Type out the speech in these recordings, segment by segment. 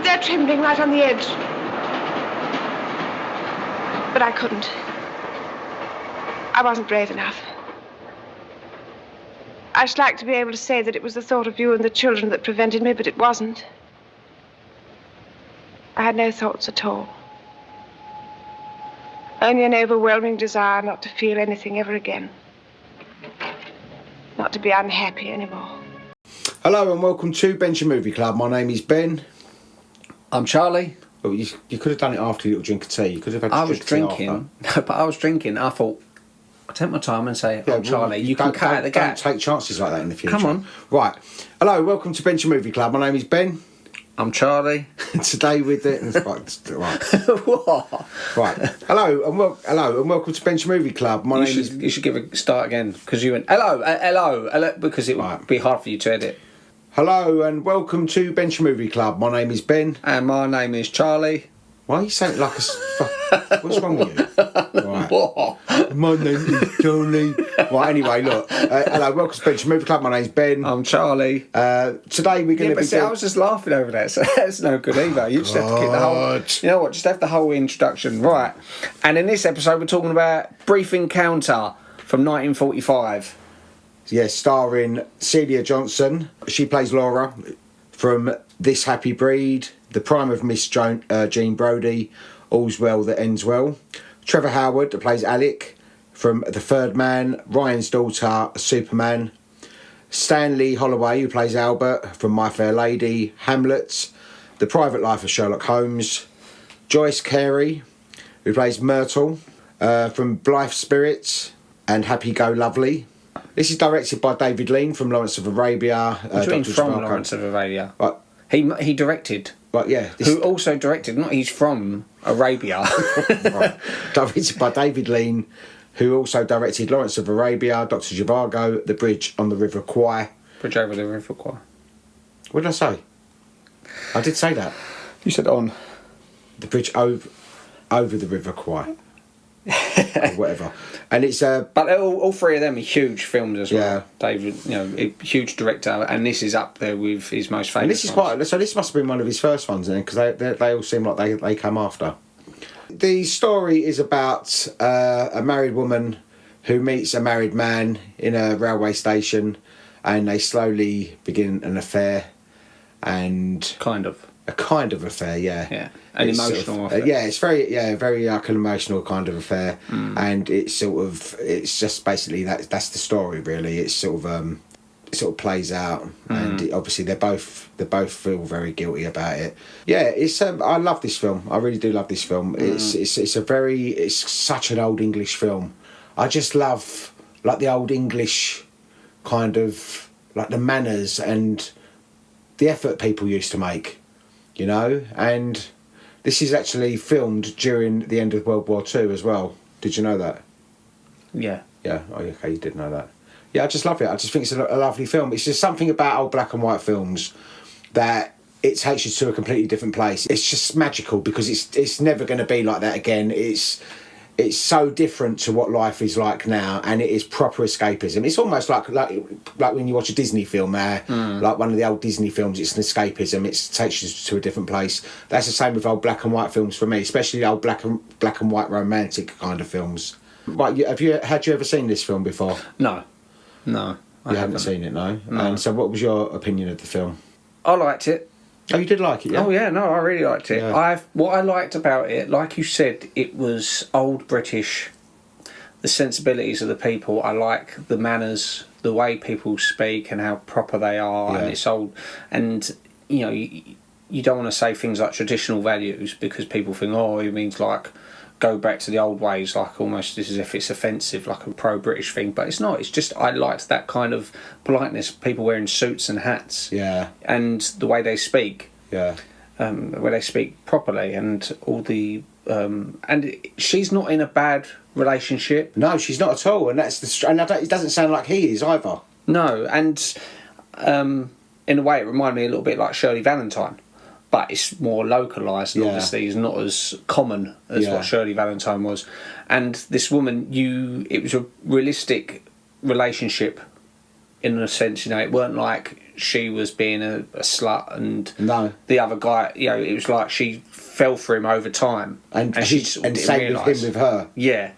there trembling right on the edge. But I couldn't. I wasn't brave enough. I should like to be able to say that it was the thought of you and the children that prevented me, but it wasn't. I had no thoughts at all. Only an overwhelming desire not to feel anything ever again. Not to be unhappy anymore. Hello and welcome to Bench Movie Club. My name is Ben. I'm Charlie. Oh, you could have done it after a little drink of tea. You could have had I was drinking, but I was drinking. I thought, I'll take my time and say, Charlie, you can cut out the gap. Don't take chances like that in the future. Come on. Right. Hello, welcome to Bench Movie Club. My name is Ben. I'm Charlie. Today with it. Right. What? Right. Hello and welcome to Bench Movie Club. My name is. You should give a start again because you went hello, because it would be hard for you to edit. Hello and welcome to Bench Movie Club. My name is Ben. And my name is Charlie. Why are you saying it like a... What's wrong with you? Right. What? My name is Charlie. Right, anyway, look. Hello, welcome to Bench Movie Club. My name's Ben. I'm Charlie. Today we're going to be... I was just laughing over that, so that's no good either. You just have to keep the whole... You know what? Just have the whole introduction. Right. And in this episode, we're talking about Brief Encounter from 1945. Yes, starring Celia Johnson. She plays Laura from This Happy Breed, The Prime of Miss Jean Brodie, All's Well That Ends Well. Trevor Howard, that plays Alec from The Third Man, Ryan's Daughter, Superman. Stanley Holloway, who plays Albert from My Fair Lady, Hamlet, The Private Life of Sherlock Holmes. Joyce Carey, who plays Myrtle from Blithe Spirits and Happy Go Lovely. This is directed by David Lean from Lawrence of Arabia. What do you mean from Lawrence of Arabia? Right. He directed. Right, yeah. Who also directed, not he's from Arabia. Right. Directed by David Lean, who also directed Lawrence of Arabia, Dr. Zhivago, The Bridge on the River Kwai. Bridge over the River Kwai. What did I say? I did say that. You said on. The Bridge over the River Kwai. Or whatever. And it's but all three of them are huge films as well. Yeah. David, a huge director, and this is up there with his most famous. And this is so this must have been one of his first ones then, because they all seem like they come after. The story is about a married woman who meets a married man in a railway station, and they slowly begin an affair, and a kind of affair, yeah. An emotional affair. Yeah, it's very like an emotional kind of affair, and it's just basically that's the story really. It sort of plays out, and obviously they both feel very guilty about it. Yeah, it's I love this film. I really do love this film. It's such an old English film. I just love like the old English kind of like the manners and the effort people used to make. And this is actually filmed during the end of World War II as well. Did you know that? Yeah. Yeah, oh, okay, you did know that. Yeah, I just love it. I just think it's a lovely film. It's just something about old black and white films that it takes you to a completely different place. It's just magical because it's never going to be like that again. It's so different to what life is like now, and it is proper escapism. It's almost like when you watch a Disney film, like one of the old Disney films. It's an escapism. It takes you to a different place. That's the same with old black and white films for me, especially the old black and white romantic kind of films. Right, had you ever seen this film before? No, I haven't seen it. No. And so, what was your opinion of the film? I liked it. Oh, you did like it, yeah? Oh, yeah, no, I really liked it. Yeah. What I liked about it, like you said, it was old British, the sensibilities of the people. I like the manners, the way people speak and how proper they are, and it's old. And, you don't want to say things like traditional values because people think, it means like go back to the old ways, like almost as if it's offensive, like a pro-British thing. But it's not. It's just I liked that kind of politeness, people wearing suits and hats. Yeah. And the way they speak. Yeah. Where they speak properly and all the... and she's not in a bad relationship. No, she's not at all. And it doesn't sound like he is either. No, and in a way it reminded me a little bit like Shirley Valentine. But it's more localised and obviously is not as common as what Shirley Valentine was. And this woman, it was a realistic relationship in a sense, you know, it weren't like she was being a slut and no. the other guy, you know, it was like she fell for him over time. And she sort of and didn't same realise. with him with her. Yeah.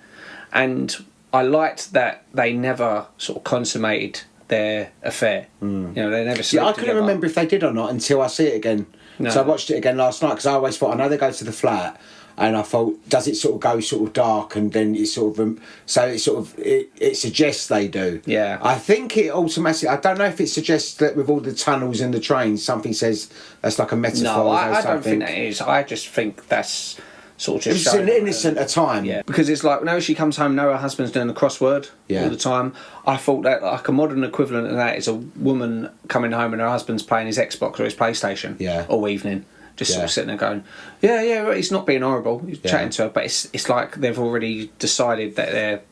And I liked that they never sort of consummated their affair. You know, they never slept I couldn't together. remember if they did or not until I see it again. No. So I watched it again last night because I always thought, I know they go to the flat, and I thought, does it sort of go sort of dark and then it sort of so it sort of it suggests they do. Yeah. I think it automatically. I don't know if it suggests that with all the tunnels and the trains, something says that's like a metaphor. No, I or don't think something. that is. I just think that's sort of just It's an showing innocent a time. Yeah, because it's like, whenever she comes home, her husband's doing the crossword all the time. I thought that like a modern equivalent of that is a woman coming home and her husband's playing his Xbox or his PlayStation all evening. Just sort of sitting there going, yeah, he's not being horrible. He's chatting to her, but it's like they've already decided that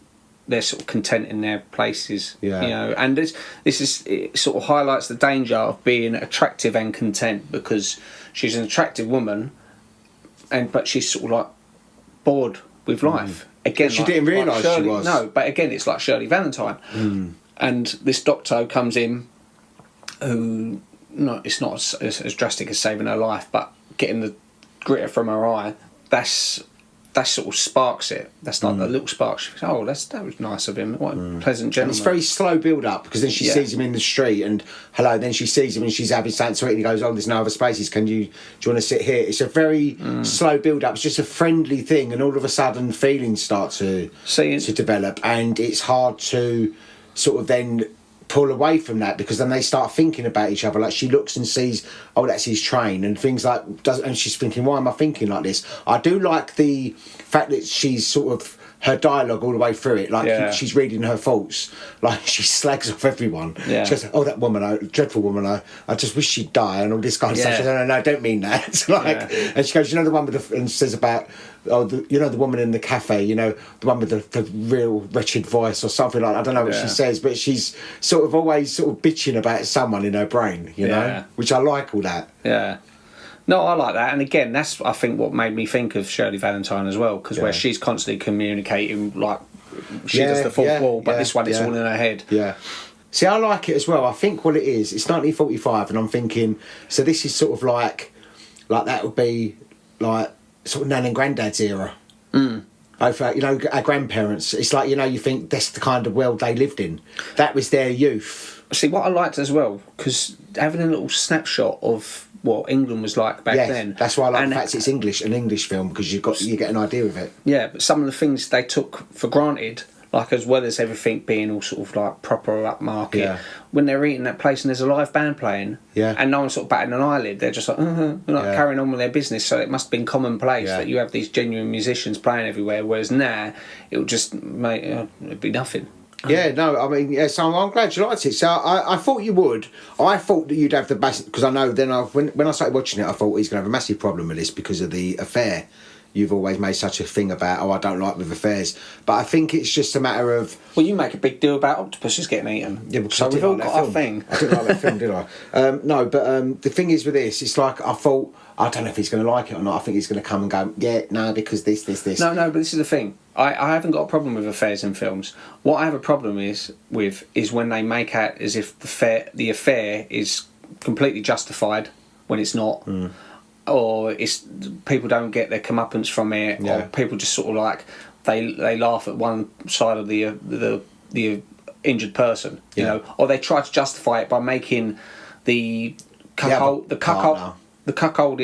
they're sort of content in their places, you know. And it sort of highlights the danger of being attractive and content, because she's an attractive woman, but she's sort of like bored with life. Again, she didn't realise she was. No, but again, it's like Shirley Valentine, and this doctor comes in, who it's not as drastic as saving her life, but getting the glitter from her eye, that sort of sparks it. That's like the little spark. She thinks, that was nice of him. What a pleasant gentleman. And it's very slow build up, because then she sees him in the street and hello, then she sees him and she's having something to eat and he goes, there's no other spaces, do you want to sit here? It's a very slow build up. It's just a friendly thing, and all of a sudden feelings start to develop, and it's hard to sort of then pull away from that, because then they start thinking about each other. Like, she looks and sees, that's his train, and things like, and she's thinking, why am I thinking like this? I do like the fact that she's sort of, her dialogue all the way through it, like she's reading her thoughts, like she slags off everyone. She goes, that woman, dreadful woman, I just wish she'd die, and all this kind of stuff. She says, no, I don't mean that. And she goes, the one with and says about, the woman in the cafe, the one with the real wretched voice or something like that. I don't know what she says, but she's sort of always sort of bitching about someone in her brain, you know, which I like all that. Yeah. No, I like that, and again, that's I think what made me think of Shirley Valentine as well, because where she's constantly communicating, like she does the fourth wall, but this one it's all in her head. Yeah. See, I like it as well. I think what it is, it's 1945, and I'm thinking, so this is sort of like that would be like sort of Nan and Granddad's era. Both, our grandparents. It's like, you think that's the kind of world they lived in. That was their youth. See, what I liked as well, because having a little snapshot of what England was like back then. That's why I like the fact it's an English film, because you get an idea of it. Yeah, but some of the things they took for granted, like as well as everything being all sort of like proper upmarket, when they're eating that place and there's a live band playing, and no one's sort of batting an eyelid, they're just like, carrying on with their business. So it must have been commonplace that you have these genuine musicians playing everywhere, whereas now it would just it'd be nothing. Yeah, no, I mean, so I'm glad you liked it. So I thought you would. I thought that you'd have the best, because I know then when I started watching it, I thought he's going to have a massive problem with this because of the affair. You've always made such a thing about, I don't like with affairs. But I think it's just a matter of... Well, you make a big deal about octopuses getting eaten. Yeah, because so we've all got our thing. I didn't like that film, did I? No, but the thing is with this, it's like I thought, I don't know if he's going to like it or not. I think he's going to come and go, because this. No, but this is the thing. I haven't got a problem with affairs in films. What I have a problem with is when they make out as if the affair is completely justified when it's not. Or it's people don't get their comeuppance from it, or people just sort of like they laugh at one side of the injured person, you know, or they try to justify it by making the cuckolded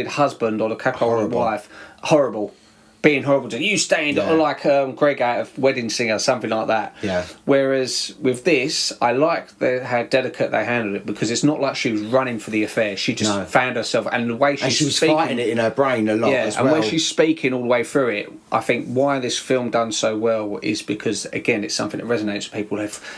husband or the cuckolded wife horrible. Being horrible to you, stained like Greg out of Wedding Singer, something like that. Yeah. Whereas with this, I like how delicate they handled it, because it's not like she was running for the affair. She just found herself, and the way she was fighting it in her brain a lot as well. And when she's speaking all the way through it, I think why this film done so well is because, again, it's something that resonates with people.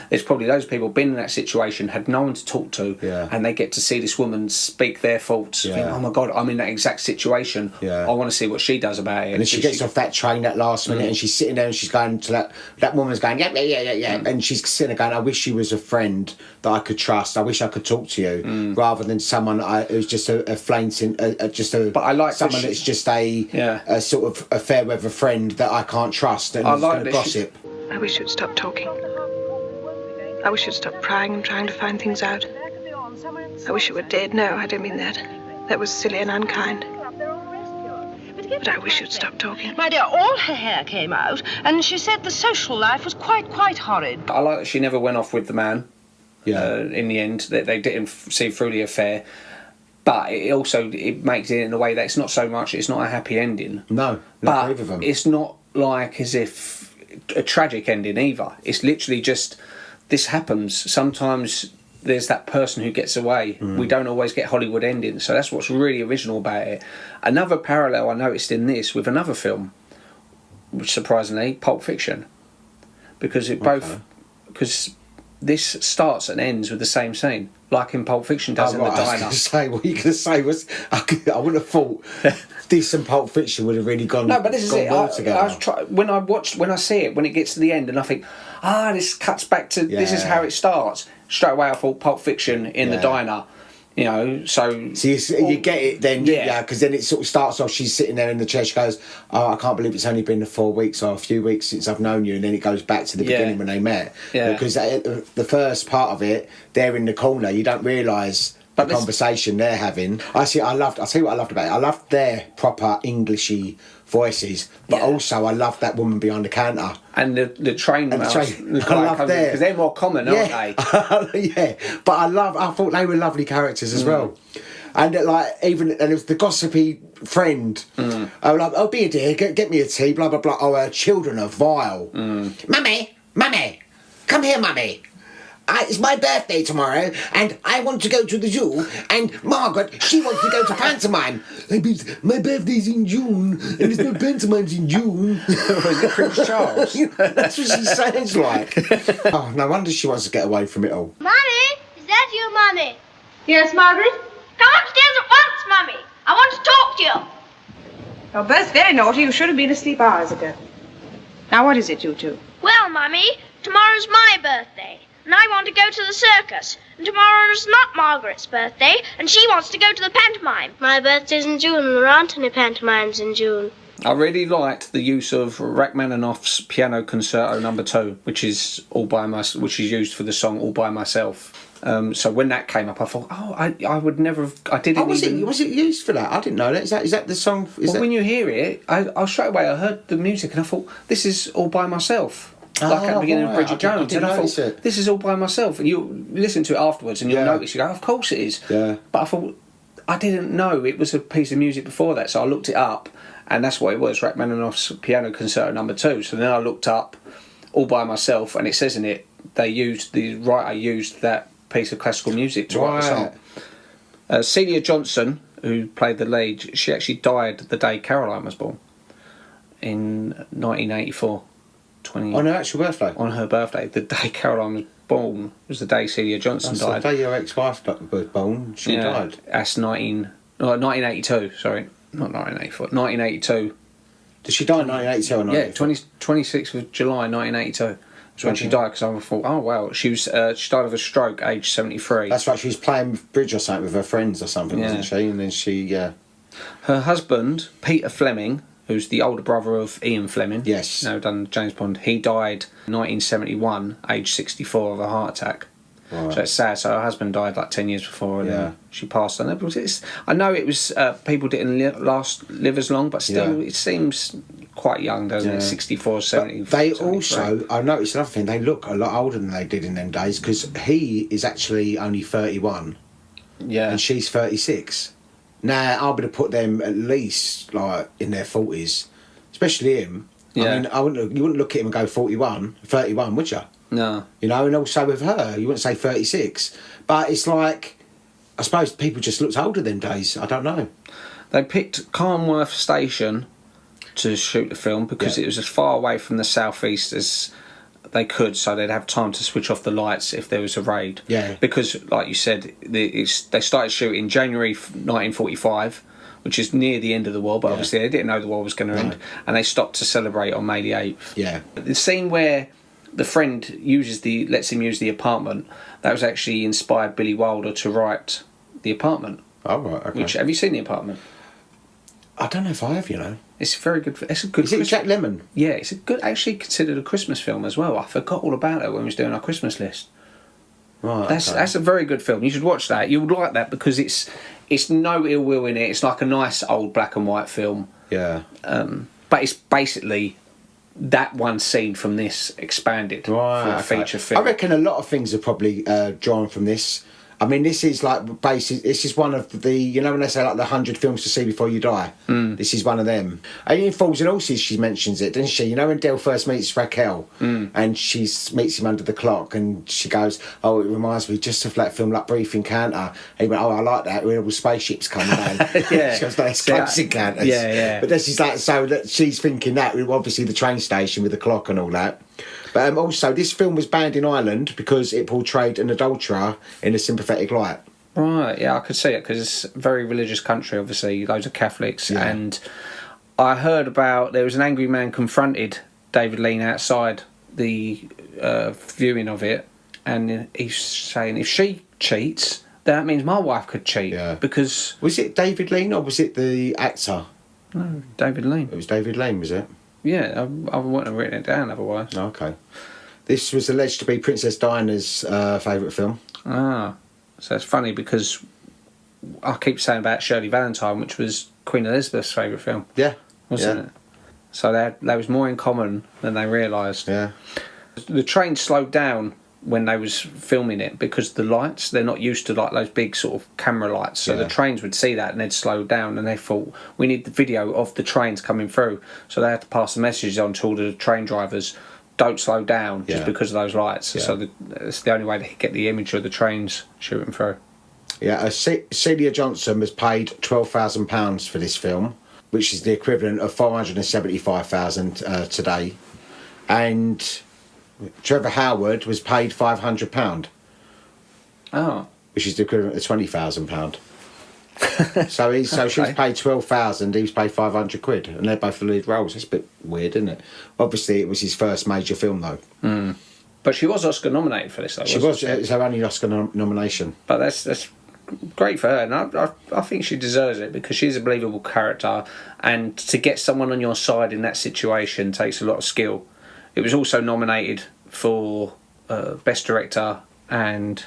There's probably those people been in that situation, had no one to talk to, and they get to see this woman speak their thoughts. Think, oh my God, I'm in that exact situation. I want to see what she does about it. And then she gets off that train at last minute, and she's sitting there and she's going to that woman's going, yeah, and she's sitting there going, I wish she was a friend that I could trust. I wish I could talk to you, rather than someone who's just a flaunting, But I like someone that's just a sort of a fair weather friend that I can't trust and is going to gossip. I wish you'd stop talking. I wish you'd stop prying and trying to find things out. I wish you were dead. No, I don't mean that. That was silly and unkind. But I wish you'd stop talking. My dear, all her hair came out, and she said the social life was quite horrid. I like that she never went off with the man. Yeah. In the end, that they didn't see through the affair. But it makes it in a way that it's not a happy ending. No, but either of them. It's not like as if a tragic ending either. It's literally just, this happens. Sometimes there's that person who gets away. We don't always get Hollywood endings, so that's what's really original about it. Another parallel I noticed in this with another film, which surprisingly, Pulp Fiction, because because this starts and ends with the same scene, like in Pulp Fiction does in the diner. I was going to say, what you going to say was, I wouldn't have thought decent Pulp Fiction would have really gone. No, but this is it. When I see it, when it gets to the end, and I think, this cuts back to this is how it starts. Straight away, I thought Pulp Fiction in the diner. You know, so you get it then, because then it sort of starts off. She's sitting there in the chair. She goes, "Oh, I can't believe it's only been 4 weeks or a few weeks since I've known you," and then it goes back to the beginning when they met. Yeah. Because the first part of it, they're in the corner. You don't realise the conversation they're having. I'll tell you what I loved about it. I loved their proper Englishy voices, but also I loved that woman behind the counter and the train mouse. I love that because they're more common, aren't they? Yeah, but I thought they were lovely characters as well. And it was the gossipy friend. I was like, "Oh, be a dear, get me a tea." Blah blah blah. "Oh, her children are vile." Mummy, come here, mummy. It's my birthday tomorrow, and I want to go to the zoo, and Margaret, she wants to go to pantomime. My birthday's in June, and there's no pantomimes in June. Prince Charles. That's what she sounds like. Oh, no wonder she wants to get away from it all. Mummy, is that you, Mummy? Yes, Margaret? Come upstairs at once, Mummy. I want to talk to you. You're both very naughty. You should have been asleep hours ago. Now, what is it, you two? Well, Mummy, tomorrow's my birthday. And I want to go to the circus. And tomorrow's not Margaret's birthday, and she wants to go to the pantomime. My birthday's in June, and there aren't any pantomimes in June. I really liked the use of Rachmaninoff's Piano Concerto No. 2, which is used for the song All By Myself. So when that came up, I thought, I would never have. I didn't. Was it used for that? I didn't know that. Is that the song? When you hear it, I straight away I heard the music and I thought, this is All By Myself. Like at the beginning of Bridget Jones, and I thought, this is All By Myself. And you listen to it afterwards, and you'll notice, you go, of course it is. Yeah. But I thought, I didn't know it was a piece of music before that, so I looked it up, and that's what it was, Rachmaninoff's Piano Concerto No. 2. So then I looked up All By Myself, and it says in it, the writer used that piece of classical music to write the song. Celia Johnson, who played the lead, she actually died the day Caroline was born, in 1984. On her actual birthday? On her birthday. The day Caroline was born was the day Celia Johnson died. The day your ex-wife was born, she died. That's 1982, sorry. Not 1984. 1982. Did she die in 1982 or 1984? Yeah, 26th of July 1982. That's when she died, because I thought, oh wow, she died of a stroke, aged 73. That's right, she was playing bridge or something with her friends or something, wasn't she? And then she, Her husband, Peter Fleming, who's the older brother of Ian Fleming. Yes. Done James Bond. He died in 1971, aged 64, of a heart attack. Right. So it's sad. So her husband died like 10 years before, and then she passed on. I know it was people didn't live as long, but still it seems quite young, doesn't it? 64, 70. But they also, I noticed another thing, they look a lot older than they did in them days, because he is actually only 31. Yeah. And she's 36. Now, I would have put them at least like in their 40s, especially him. Yeah. I mean, you wouldn't look at him and go 31, would you? No. You know, and also with her, you wouldn't say 36. But it's like, I suppose people just looked older them days. I don't know. They picked Carnworth Station to shoot the film because it was as far away from the southeast as they could, so they'd have time to switch off the lights if there was a raid. Yeah. Because, like you said, they started shooting in January 1945, which is near the end of the war, but obviously they didn't know the war was going to end, and they stopped to celebrate on May the 8th. Yeah. The scene where the friend lets him use the apartment, that was actually inspired Billy Wilder to write The Apartment. Oh, right, okay. Have you seen The Apartment? I don't know if I have, you know. It's very good. It's a good. Is it Jack Lemmon? Yeah, it's a good. Actually, considered a Christmas film as well. I forgot all about it when we was doing our Christmas list. Right, That's a very good film. You should watch that. You would like that because it's no ill will in it. It's like a nice old black and white film. Yeah. But it's basically that one scene from this expanded for a feature film. I reckon a lot of things are probably drawn from this. I mean, this is like this is one of the, you know, when they say like the 100 films to see before you die. This is one of them. And in Fools and Horses, she mentions it, doesn't she? You know, when Del first meets Raquel, and she meets him under the clock, and she goes, "Oh, it reminds me just of that film, like Brief Encounter." And he went, "Oh, I like that. Where all spaceships come down." Yeah, she goes, "No, it's Close Encounters." Yeah. But this is like, so that she's thinking that obviously the train station with the clock and all that. But also, this film was banned in Ireland because it portrayed an adulterer in a sympathetic light. Right, yeah, I could see it because it's a very religious country, obviously, loads of Catholics. Yeah. And I heard about there was an angry man confronted David Lean outside the viewing of it, and he's saying, if she cheats, then that means my wife could cheat. Yeah. Because... Was it David Lean or was it the actor? No, David Lean. It was David Lean, was it? Yeah, I wouldn't have written it down otherwise. Okay. This was alleged to be Princess Diana's favourite film. Ah, so it's funny because I keep saying about Shirley Valentine, which was Queen Elizabeth's favourite film. Yeah. Wasn't it? So there was more in common than they realised. Yeah. The train slowed down when they was filming it because the lights, they're not used to like those big sort of camera lights, so the trains would see that and they'd slow down, and they thought we need the video of the trains coming through, so they had to pass the message on to all the train drivers, don't slow down just because of those lights. So it's the only way they could get the image of the trains shooting through. Yeah, Celia Johnson was paid £12,000 for this film, which is the equivalent of $475,000 today, and Trevor Howard was paid £500. Oh. Which is the equivalent of £20,000. So she was paid 12,000, he was paid 500 quid, and they're both the lead roles. That's a bit weird, isn't it? Obviously, it was his first major film, though. But she was Oscar nominated for this, though. She was. It was her only Oscar nomination. But that's great for her, and I think she deserves it because she's a believable character, and to get someone on your side in that situation takes a lot of skill. It was also nominated for Best Director, and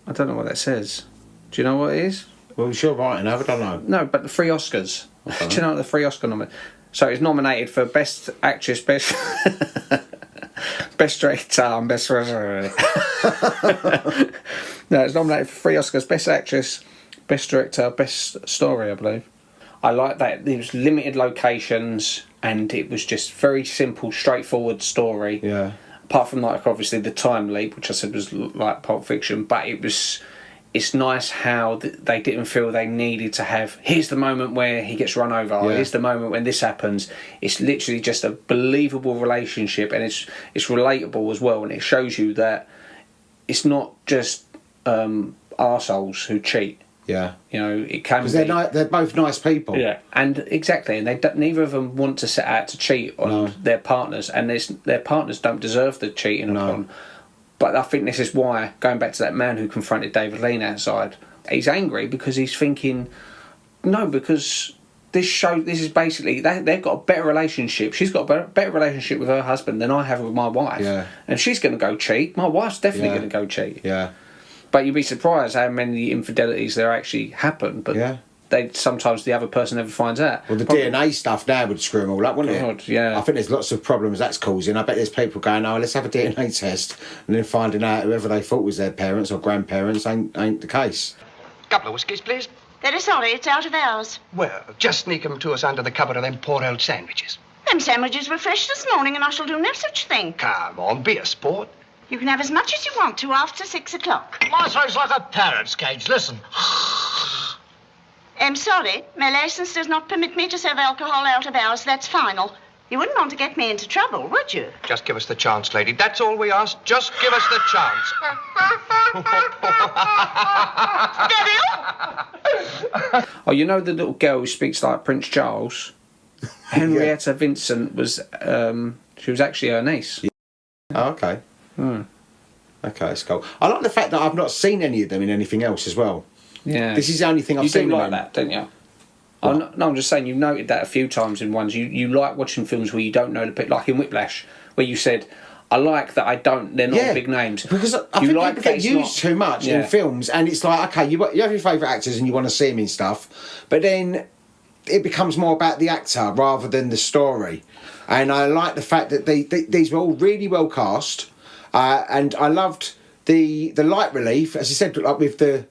I don't know what that says. Do you know what it is? Well, sure, right, I don't know. No, but the 3 Oscars. Do you know what the 3 Oscar nominations? So it's nominated for Best Actress, Best Best Director, and Best... No, it's nominated for 3 Oscars: Best Actress, Best Director, Best Story, I believe. I like that there was limited locations and it was just very simple, straightforward story. Yeah. Apart from like obviously the time leap, which I said was like Pulp Fiction, but it's nice how they didn't feel they needed to have, here's the moment where he gets run over, or here's the moment when this happens. It's literally just a believable relationship, and it's relatable as well, and it shows you that it's not just arseholes who cheat. Yeah. You know, it can be. Because they're both nice people. Yeah, and exactly, and neither of them want to set out to cheat on their partners, and their partners don't deserve the cheating upon. But I think this is why, going back to that man who confronted David Lean outside, he's angry because he's thinking, no, because this is basically, they've got a better relationship. She's got a better relationship with her husband than I have with my wife. Yeah. And she's going to go cheat. My wife's definitely going to go cheat. Yeah. But you'd be surprised how many infidelities there actually happen. But sometimes the other person never finds out. Well, the DNA stuff now would screw them all up, wouldn't it? Yeah. I think there's lots of problems that's causing. I bet there's people going, oh, let's have a DNA test, and then finding out whoever they thought was their parents or grandparents ain't the case. Couple of whiskies, please. Very sorry, it's out of hours. Well, just sneak 'em to us under the cover of them poor old sandwiches. Them sandwiches were fresh this morning, and I shall do no such thing. Come on, be a sport. You can have as much as you want to after 6 o'clock. My throat's like a parrot's cage, listen. I'm sorry, my license does not permit me to serve alcohol out of hours. That's final. You wouldn't want to get me into trouble, would you? Just give us the chance, lady. That's all we ask. Just give us the chance. Oh, you know the little girl who speaks like Prince Charles? Henrietta Vincent was, she was actually her niece. Yeah. Oh, okay. Okay, that's cool. I like the fact that I've not seen any of them in anything else as well. Yeah. This is the only thing I've seen. You do like that, don't you? I'm just saying, you've noted that a few times in ones. You like watching films where you don't know the bit, like in Whiplash, where you said, I like that they're not big names. Because I think people get used too much in films, and it's like, okay, you have your favourite actors and you want to see them in stuff, but then it becomes more about the actor rather than the story. And I like the fact that these were all really well cast, and I loved the light relief, as I said, like with the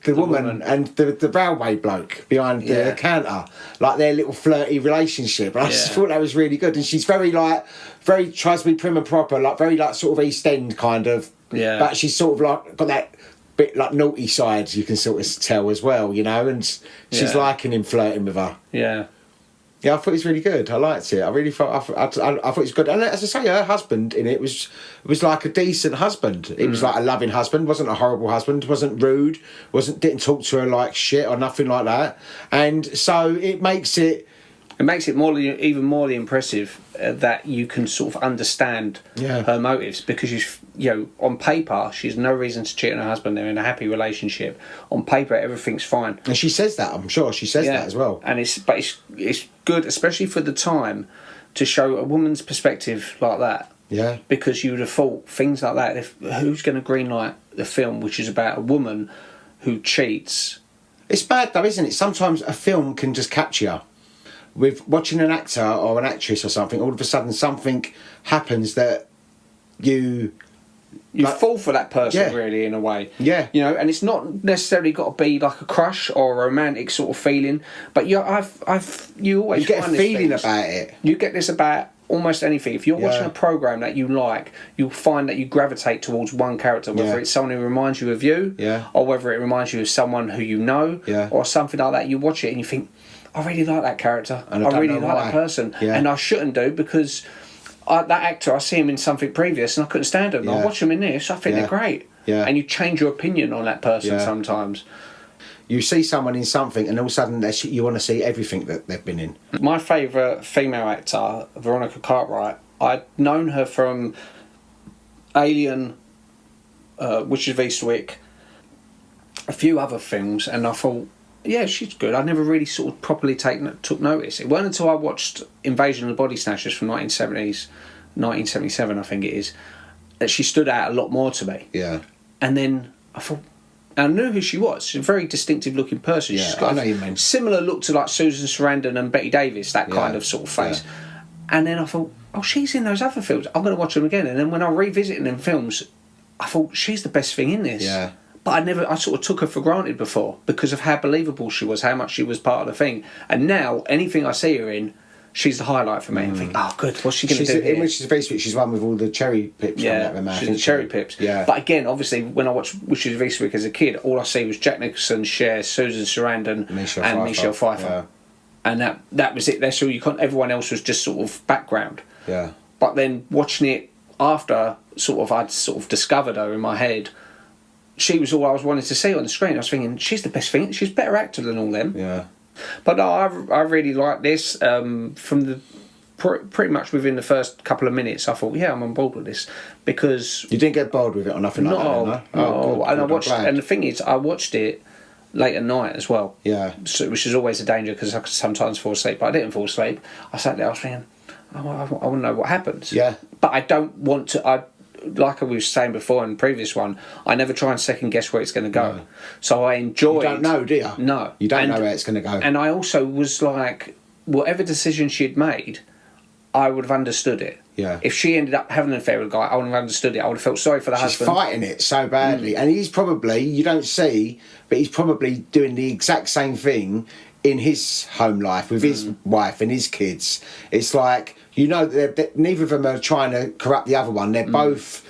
woman and the railway bloke behind the counter, like their little flirty relationship. And I just thought that was really good. And she's very tries to be prim and proper, like very like sort of East End kind of. Yeah. But she's sort of like got that bit like naughty side you can sort of tell as well, you know. And she's liking him flirting with her. Yeah. Yeah, I thought it was really good. I liked it. I really thought I thought it was good. And as I say, her husband in it was like a decent husband. He was like a loving husband. Wasn't a horrible husband. Wasn't rude. Didn't talk to her like shit or nothing like that. And so it makes it. It makes it even more impressive that you can sort of understand her motives, because on paper she has no reason to cheat on her husband. They're in a happy relationship. On paper everything's fine, and she says that. I'm sure she says that as well. And it's good, especially for the time, to show a woman's perspective like that. Yeah, because you would have thought things like that. Who's going to greenlight the film which is about a woman who cheats? It's bad though, isn't it? Sometimes a film can just catch you. With watching an actor or an actress or something, all of a sudden something happens that you fall for that person, really, in a way. Yeah. And it's not necessarily got to be like a crush or a romantic sort of feeling, but you always get a feeling about it. You get this about almost anything. If you're watching a program that you like, you'll find that you gravitate towards one character, whether it's someone who reminds you of you, or whether it reminds you of someone who you know, or something like that. You watch it and you think, I really like that character. And I really like that person. Yeah. And I shouldn't do, because that actor, I see him in something previous and I couldn't stand him. I watch him in this, I think they're great. Yeah. And you change your opinion on that person sometimes. You see someone in something and all of a sudden you want to see everything that they've been in. My favourite female actor, Veronica Cartwright, I'd known her from Alien, Witches of Eastwick, a few other films, and I thought, yeah, she's good. I never really sort of properly took notice. It wasn't until I watched Invasion of the Body Snatchers from 1977, I think it is, that she stood out a lot more to me. Yeah. And then I thought, I knew who she was. She's a very distinctive looking person. Yeah, she's got I know you mean. Similar look to like Susan Sarandon and Betty Davis, that kind of sort of face. Yeah. And then I thought, oh, she's in those other films. I'm going to watch them again. And then when I revisited them films, I thought, she's the best thing in this. Yeah. But I sort of took her for granted before because of how believable she was, how much she was part of the thing. And now, anything I see her in, she's the highlight for me. I think, oh, good, what's she going to do here? In Witches of Eastwick, she's one with all the cherry pips coming out of her mouth. She's the cherry pips. Yeah. But again, obviously, when I watched Witches of Eastwick as a kid, all I see was Jack Nicholson, Cher, Susan Sarandon, and Michelle Pfeiffer. Yeah. And that was it. That's all you can't. Everyone else was just sort of background. Yeah. But then watching it after, I'd sort of discovered her in my head. She was all I was wanting to see on the screen. I was thinking, she's the best thing. She's a better actor than all them. Yeah. But no, I really like this. From the pretty much within the first couple of minutes, I thought, yeah, I'm on board with this, because you didn't get bored with it or nothing like that. No. Oh, good, and I watched, and the thing is, I watched it late at night as well. Yeah. So, which is always a danger because I could sometimes fall asleep, but I didn't fall asleep. I sat there, I was thinking, I want to know what happens. Yeah. But I don't want to. Like I was saying before in the previous one, I never try and second guess where it's going to go. No. So I enjoyed... You don't know, do you? No. You don't know where it's going to go. And I also was like, whatever decision she'd made, I would have understood it. Yeah. If she ended up having an affair with a guy, I would have understood it. I would have felt sorry for the husband. She's fighting it so badly. And he's probably, you don't see, but he's probably doing the exact same thing in his home life with his wife and his kids. It's like... You know, neither of them are trying to corrupt the other one. They're both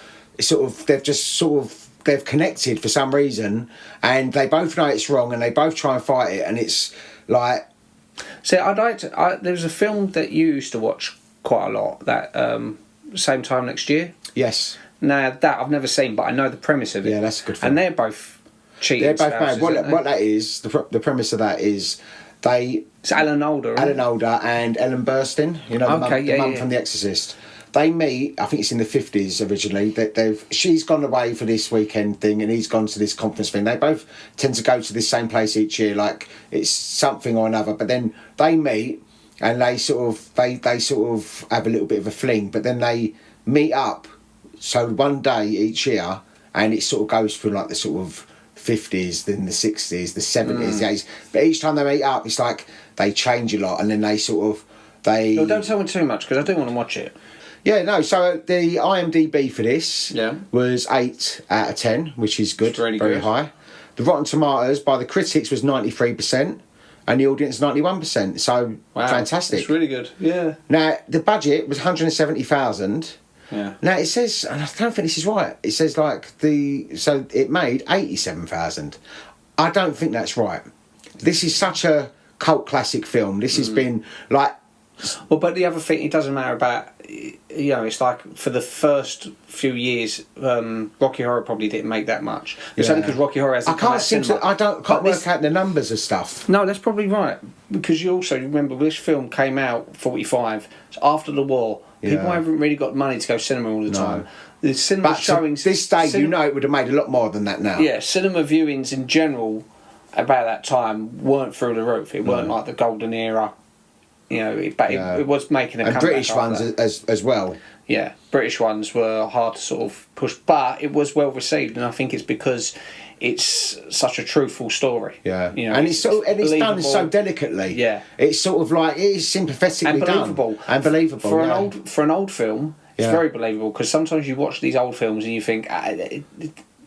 they've connected for some reason, and they both know it's wrong, and they both try and fight it, and it's like... See, there was a film that you used to watch quite a lot, that Same Time Next Year. Yes. Now, that I've never seen, but I know the premise of it. Yeah, that's a good film. And they're both cheating. They're both mad. What that is, the premise of that is... It's Alan Alda. Alan Alda and Ellen Burstyn, the mum from The Exorcist. They meet, I think it's in the 50s originally, she's gone away for this weekend thing and he's gone to this conference thing. They both tend to go to this same place each year, like it's something or another, but then they meet and they sort of have a little bit of a fling, but then they meet up. So one day each year, and it sort of goes through like the sort of 50s, then the 60s, the 70s, the 80s. But each time they meet up, it's like they change a lot, and then they sort of No, don't tell me too much because I do want to watch it. Yeah, no. So the IMDb for this was 8 out of 10, which is good, really very good. high. The Rotten Tomatoes by the critics was 93%, and the audience 91%. So fantastic. It's really good. Yeah. Now the budget was 170,000. Yeah. Now it says, and I don't think this is right. It says so it made 87,000. I don't think that's right. This is such a cult classic film. This has been like. Well, but the other thing, it doesn't matter about, it's like for the first few years, Rocky Horror probably didn't make that much. It's only because Rocky Horror hasn't come out cinema. I can't work out the numbers of stuff. No, that's probably right. Because you also remember this film came out 45, so after the war. People haven't really got money to go cinema all the time. The cinema showings. This day, it would have made a lot more than that now. Yeah, cinema viewings in general about that time weren't through the roof. It weren't like the golden era. It was making a comeback. And British ones as well. Yeah, British ones were hard to sort of push, but it was well received, and I think it's because it's such a truthful story. Yeah, and it's done so delicately. Yeah, it's sort of like it is sympathetically done and believable. For an old film, it's very believable because sometimes you watch these old films and you think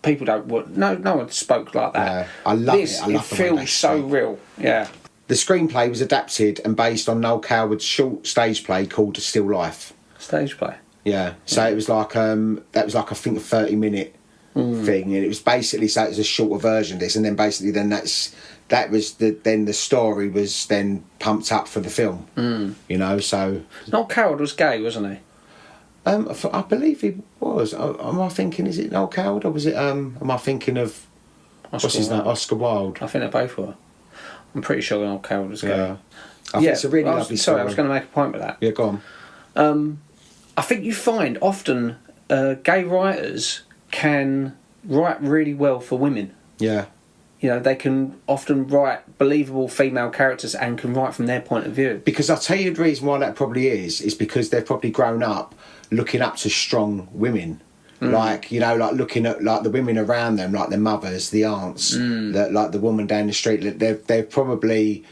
people don't. No one spoke like that. Yeah. I love it. It feels so real. Yeah. The screenplay was adapted and based on Noël Coward's short stage play called Still Life. Stage play? Yeah. So it was like that was like I think a 30-minute thing, and it was basically so it was a shorter version of this, and then basically then the story was then pumped up for the film. So Noël Coward was gay, wasn't he? I believe he was. Am I thinking? Is it Noël Coward or was it? Am I thinking of what's his name? Oscar Wilde. I think they both were. I'm pretty sure Noël Coward was gay. Yeah. I think it's a really lovely story. Sorry, I was going to make a point with that. Yeah, go on. I think you find often gay writers can write really well for women. Yeah. They can often write believable female characters and can write from their point of view. Because I'll tell you the reason why that probably is because they've probably grown up looking up to strong women. Like looking at like the women around them, like their mothers, the aunts, like the woman down the street. They've probably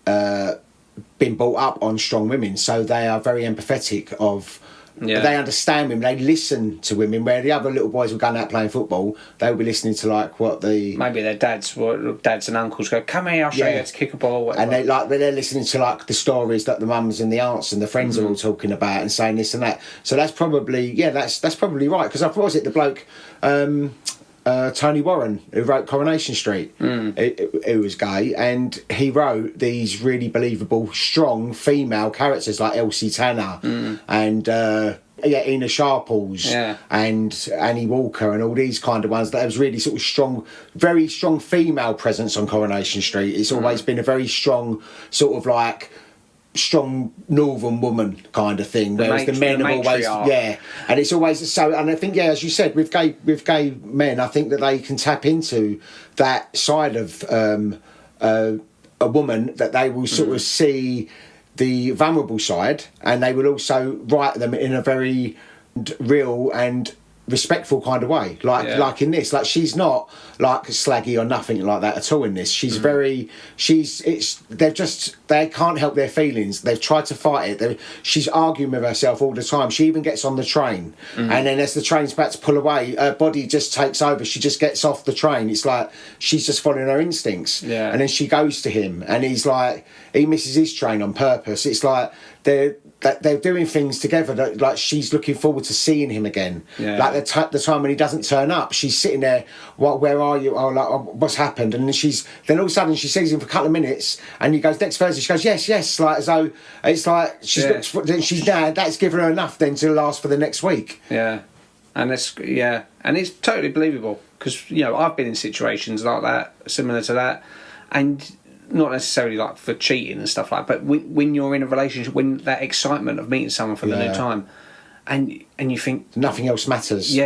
been brought up on strong women, so they are very empathetic of. Yeah. They understand women. They listen to women. Where the other little boys were going out playing football, they would be listening to maybe their dads and uncles go, "Come here, I'll show you how to kick a ball." Whatever. And they're listening to like the stories that the mums and the aunts and the friends are all talking about and saying this and that. So that's probably that's probably right because I thought was it the bloke. Tony Warren, who wrote Coronation Street, who was gay, and he wrote these really believable, strong female characters like Elsie Tanner and Ina Sharples and Annie Walker and all these kind of ones. That was really sort of strong, very strong female presence on Coronation Street. It's always been a very strong sort of like strong northern woman kind of thing, whereas the men have always and it's always so. And I think as you said, with gay men, I think that they can tap into that side of a woman, that they will sort of see the vulnerable side, and they will also write them in a very real and respectful kind of way, like in this, like she's not like slaggy or nothing like that at all in this. She's they can't help their feelings. They've tried to fight it. She's arguing with herself all the time. She even gets on the train and then as the train's about to pull away, her body just takes over. She just gets off the train. It's like she's just following her instincts, and then she goes to him and he's like, he misses his train on purpose. It's like they're doing things together that, like, she's looking forward to seeing him again. Like the time when he doesn't turn up, she's sitting there, where are you? Oh, like, what's happened? And then all of a sudden she sees him for a couple of minutes and he goes, next Thursday, she goes, yes, like as though it's like she's now, that's given her enough then to last for the next week. And it's totally believable because I've been in situations like that, similar to that, and not necessarily like for cheating and stuff like that, but when you're in a relationship, when that excitement of meeting someone for the new time, and you think nothing else matters.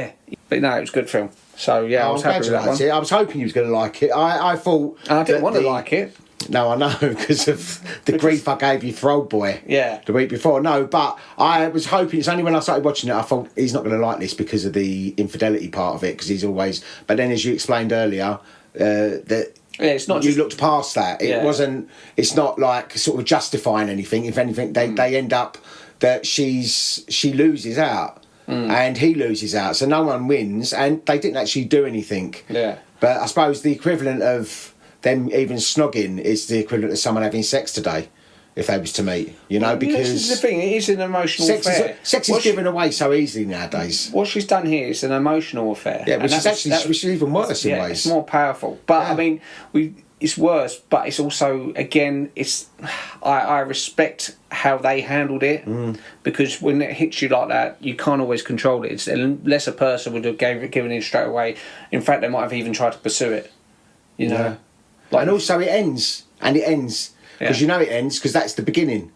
But no, it was a good film. So I was happy with that one. I was hoping you was going to like it. I thought I didn't want to like it. No, I know, because of the grief I gave you for Old Boy the week before. No, but I was hoping, it's only when I started watching it I thought he's not going to like this because of the infidelity part of it, because he's always... But then, as you explained earlier, that it's not you looked past that. It wasn't... It's not like sort of justifying anything. If anything, they end up that she loses out and he loses out. So no one wins, and they didn't actually do anything. Yeah. But I suppose the equivalent of them even snogging is the equivalent of someone having sex today, if they was to meet, you know, because... This is the thing, it is an emotional affair. Sex is given away so easily nowadays. What she's done here is an emotional affair. Yeah, which is even worse in ways. It's more powerful. But, I mean, it's worse, but it's also, again, I respect how they handled it, because when it hits you like that, you can't always control it. Unless a person would have given it straight away. In fact, they might have even tried to pursue it, you know. Yeah. And also it ends, because you know it ends because that's the beginning,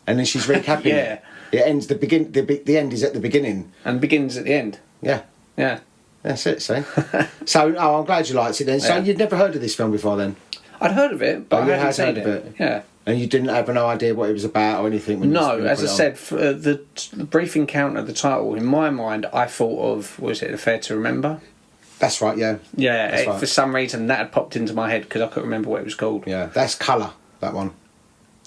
and then she's recapping it. It ends the end is at the beginning and begins at the end. Yeah, that's it. See, so I'm glad you liked it then. So you'd never heard of this film before then? I'd heard of it, but I hadn't seen it. Yeah, and you didn't have no idea what it was about or anything. No, as I said, for the brief encounter, the title in my mind, I thought of was it Affair to Remember? That's right, yeah. Yeah, right. For some reason that had popped into my head because I couldn't remember what it was called. Yeah, that's colour, that one.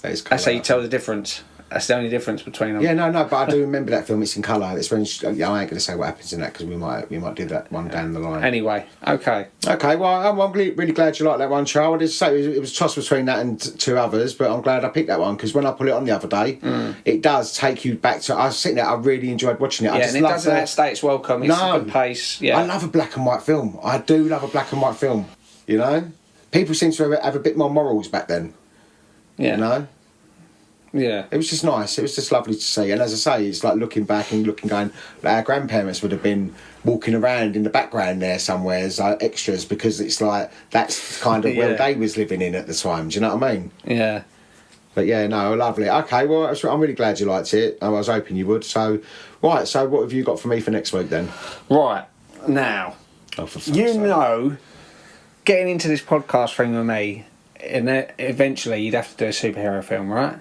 That is colour. That's how you tell the difference. That's the only difference between them. Yeah, no, but I do remember that film, it's in colour. It's when I ain't going to say what happens in that because we might do that one down the line. Anyway, okay. Okay, well, I'm really glad you like that one, Charles. I did say it was tossed between that and two others, but I'm glad I picked that one because when I put it on the other day, it does take you back to... I was sitting there, I really enjoyed watching it. Yeah, and it doesn't outstay its welcome. It's a good pace. Yeah. I love a black and white film. I do love a black and white film, you know? People seem to have a bit more morals back then. Yeah. You know? Yeah. It was just nice. It was just lovely to see. And as I say, it's like looking back and going, like our grandparents would have been walking around in the background there somewhere as like extras because it's like that's kind of where they was living in at the time. Do you know what I mean? Yeah. But yeah, no, lovely. Okay, well, I'm really glad you liked it. I was hoping you would. So, right, so what have you got for me for next week then? Right, now, know, getting into this podcast thing with me, and eventually you'd have to do a superhero film, right?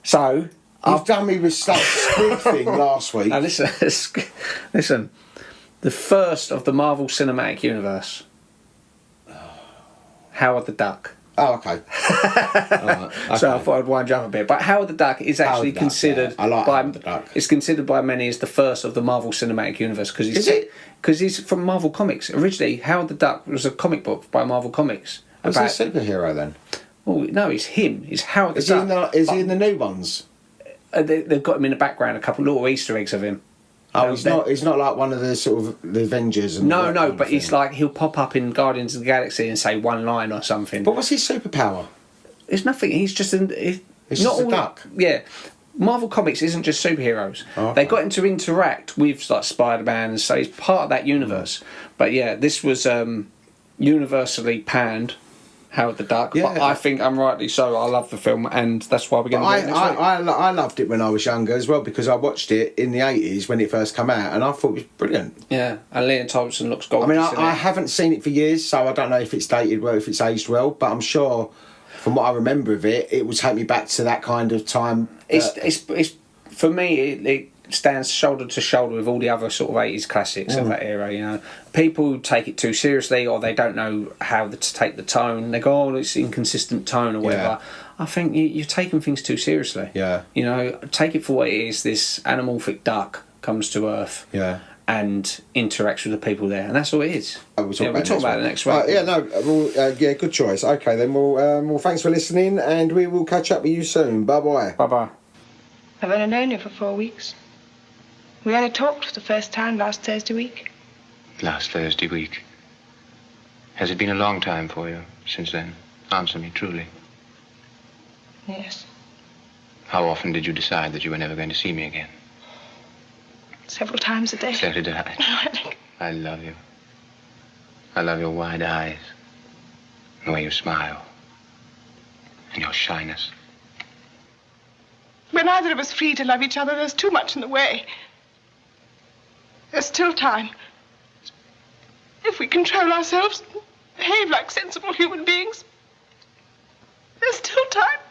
So you've done me with that Squid thing last week. Now listen. The first of the Marvel Cinematic Universe. Howard the Duck. Oh, okay. Right, okay. So I thought I'd wind you up a bit, but Howard the Duck is actually considered. I like Howard the Duck. It's considered by many as the first of the Marvel Cinematic Universe because he's from Marvel Comics. Originally, Howard the Duck was a comic book by Marvel Comics. Was he a superhero then? Well, no, it's him. It's Howard the Duck. Is he in the new ones? They've got him in the background, a couple of little Easter eggs of him. Oh, he's not like one of the sort of the Avengers. And no, but he's like he'll pop up in Guardians of the Galaxy and say one line or something. But what's his superpower? It's nothing. He's just He's just a duck. Yeah, Marvel Comics isn't just superheroes. Oh, okay. They got him to interact with like Spider-Man, so he's part of that universe. But yeah, this was universally panned. Howard the Duck, but I think I'm rightly so. I love the film, and that's why we're going to do it next week. I loved it when I was younger as well because I watched it in the 80s when it first came out, and I thought it was brilliant. Yeah, and Liam Thompson looks gorgeous. I mean, I haven't seen it for years, so I don't know if it's dated well, if it's aged well, but I'm sure from what I remember of it, it will take me back to that kind of time. It's for me. It stands shoulder to shoulder with all the other sort of 80s classics of that era, you know. People take it too seriously or they don't know how to take the tone. They go, oh, it's inconsistent tone or whatever. I think you're taking things too seriously. Yeah. You know, take it for what it is. This anamorphic duck comes to Earth and interacts with the people there. And that's all it is. We'll talk about it next week. Good choice. Okay, then well, thanks for listening and we will catch up with you soon. Bye-bye. Bye-bye. I've only known you for 4 weeks. We only talked for the first time last Thursday week. Last Thursday week. Has it been a long time for you since then? Answer me truly. Yes. How often did you decide that you were never going to see me again? Several times a day. So did I. I love you. I love your wide eyes. The way you smile. And your shyness. We're neither of us free to love each other. There's too much in the way. There's still time. If we control ourselves, behave like sensible human beings, There's still time